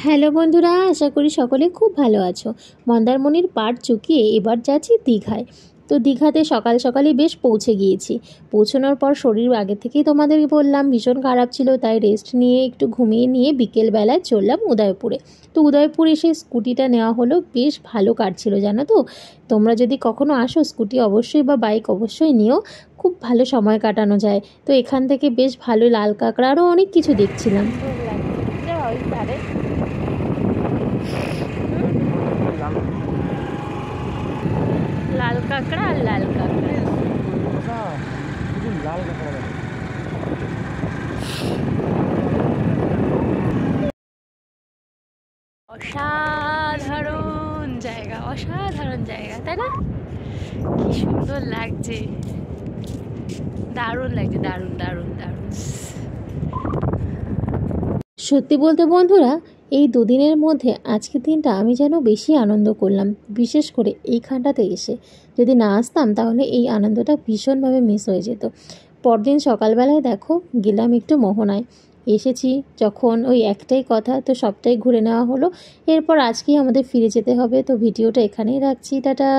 Hello বন্ধুরা, আশা করি সকলে খুব ভালো আছো। মন্দারমণির পাড় চুকিয়ে এবার যাচ্ছি দীঘায়। তো দীঘাতে সকাল সকালই বেশ পৌঁছে গিয়েছি। পৌঁছানোর পর শরীর আগে থেকেই তোমাদেরকে বললাম ভীষণ খারাপ ছিল, তাই রেস্ট নিয়ে একটু ঘুমিয়ে নিয়ে বিকেলবেলায় চললাম উদয়পুরে। তো উদয়পুর এসে স্কুটিটা নেওয়া হলো, বেশ ভালো কাটছিল জানো তো। তোমরা যদি কখনো আসো স্কুটি অবশ্যই বা বাইক অবশ্যই নিও, খুব ভালো সময় কাটানো যায়। তো এখান থেকে বেশ ভালো লাল কাঁকড়া আরও অনেক কিছু দেখছিলাম। লাল কাঁকড়া আর লাল কাঁকড়া, অসাধারণ জায়গা, অসাধারণ জায়গা, তাই না? কি সুন্দর লাগছে, দারুণ লাগছে, দারুণ দারুণ দারুণ। সত্যি বলতে বন্ধুরা, এই দুদিনের মধ্যে আজকের দিনটা আমি যেন বেশি আনন্দ করলাম, বিশেষ করে এইখানটাতে এসে। যদি না আসতাম তাহলে এই আনন্দটা ভীষণভাবে মিস হয়ে যেত। পরদিন সকালবেলায় দেখো গেলাম একটু মোহনায়। এসেছি যখন ওই একটাই কথা, তো সবটাই ঘুরে নেওয়া হলো। এরপর আজকেই আমাদের ফিরে যেতে হবে। তো ভিডিওটা এখানেই রাখছি, টাটা।